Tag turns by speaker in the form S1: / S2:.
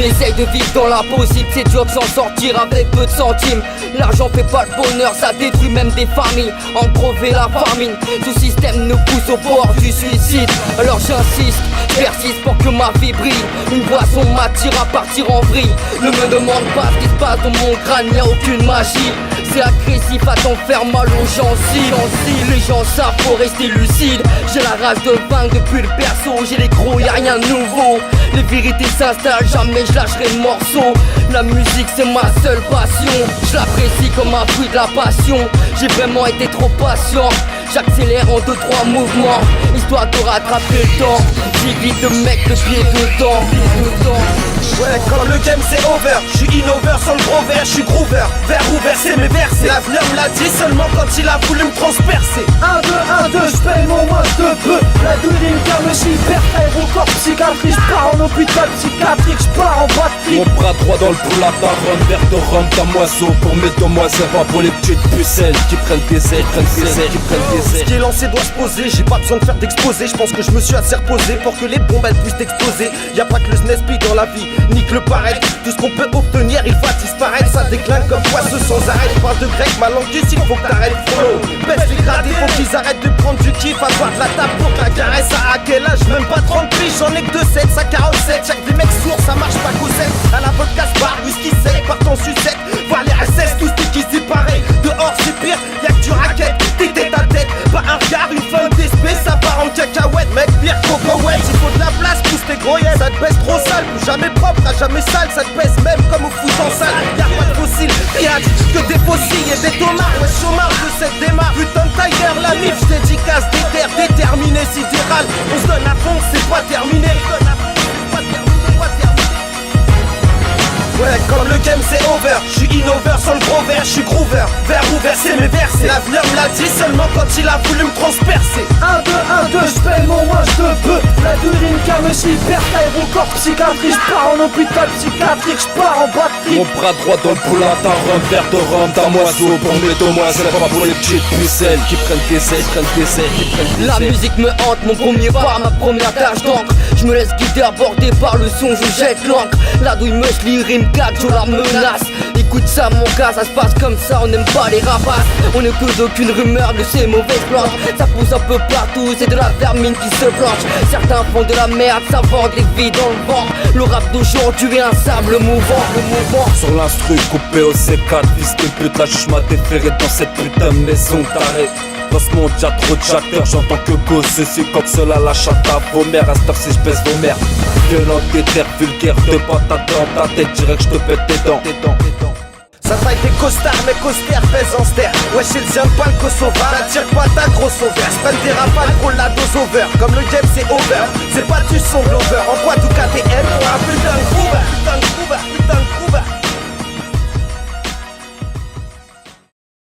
S1: essaye de vivre dans l'impossible, c'est dur de s'en sortir avec peu de centimes. L'argent fait pas le bonheur, ça détruit même des familles. En crever la famine, ce système nous pousse au bord du suicide. Alors j'insiste, persiste pour que ma vie brille. Une boisson m'attire à partir en vrille. Ne me demande pas ce qui se passe dans mon crâne, y'a aucune magie. C'est agressif à t'en faire mal aux gencives. Les gens savent, faut rester lucide. J'ai la rage de vaincre depuis le berceau. J'ai les gros, y'a rien de nouveau. Les vérités s'installent, jamais je lâcherai le morceau. La musique c'est ma seule passion. Je l'apprécie comme un fruit de la passion. J'ai vraiment été trop patient. J'accélère en 2-3 mouvements, histoire de rattraper le temps. J'évite de mettre le pied dedans.
S2: Ouais, quand le game c'est over, j'suis innover sans le gros verre, j'suis groover. Vers ouvert c'est mes versets. L'avenir me l'a dit seulement quand il a voulu me transpercer.
S3: 1, 2, 1, 2, j'paye mon moche de peu. La douille car me hyper aéroport psychiatrique. J'pars en hôpital psychiatrique, j'pars en boîte de
S4: Mon bras droit dans le poule à ta rhum, verre de rhum, damoiseau. Pour mes demoiselles, pas pour les petites pucelles qui prennent des ailes, qui prennent des
S2: Ce qui est lancé doit se poser, j'ai pas besoin de faire d'exposé. J'pense que je me suis assez reposé pour que les bombes elles puissent exploser. Y'a pas que le SNESP dans la vie, ni que le paraître. Tout ce qu'on peut obtenir il va disparaître. Ça décline comme poisson sans arrêt. Je parle de grec, ma langue du sud, faut que t'arrêtes follow. Baisse les gradés, faut qu'ils arrêtent de prendre du kiff. Avoir de la table pour que la caresse. À quel âge, même pas 30 piges, j'en ai que 2-7, ça 47. Chaque des mecs sourds, ça marche pas qu'au 7. À la vodka bar, whisky sec, part en sucette. Voir les SS, tous ceux qui séparent. Dehors c'est pire, y'a que du racket. T'es tête à tête, pas un regard, une femme d'espèce, ça part en cacahuète. Mec, pire cocohuète, il faut de la place, pousse tes gros yens. Ça te baisse trop sale, plus jamais propre, t'as jamais sale. Ça te baisse même comme au foot en salle. Y'a pas de fossiles, rien que des fossiles et des tomates. Ouais, chômage de cette démarche. Putain de tailleur, la mif, j'dédicace des terres, déterminé, sidéral. On se donne à fond, c'est pas terminé. Ouais, comme le game c'est over, j'suis innover sans le gros verre, j'suis groover. Vers ouvert c'est mes versets. L'avenir me l'a dit seulement quand il a voulu me transpercer.
S3: 1, 2, 1, 2, j'paye mon moche de peu. La douille car me hyper aéroport psychiatrique. J'pars en hôpital psychiatrique, j'pars en boîte de
S4: Mon bras droit dans le poule à ta rhum, verre de rhum, damoiseau. Pour mes demoiselles, pas pour les petites pucelles qui prennent des ailes, qui prennent des ailes.
S1: La musique me hante, mon premier pas, ma première tâche d'encre. Je me laisse guider, abordé par le son, je jette l'encre. La douille me lit, rime gag, je la menace. Écoute ça mon gars, ça se passe comme ça, on n'aime pas les rapaces. On n'écoute aucune rumeur de ces mauvaises plantes. Ça pousse un peu partout, c'est de la vermine qui se planche. Certains font de la merde, ça vend des vies dans le vent. Le rap d'aujourd'hui est un sable mouvant,
S4: Sur l'instru coupé au C4, fils de pute, la juge m'a déféré dans cette putain de maison d'arrêt. Dans ce monde y'a trop de acteurs, j'entends que go, ceci comme cela, la chatte à vos mères. À cette heure si j'baisse vos mères. Violent, déter, vulgaire, de patates dans ta tête, direct j'te pète tes dents.
S2: Ça taille des costards, mais costères pèse en ster. Ouais, chez le pas le Kosovar, n'attire pas ta grosse over. Sprint des rafales, roule la dose over. Comme le game c'est over, c'est pas du son glover. En quoi tout KTM pour un putain de groover, putain de groover, putain de groover.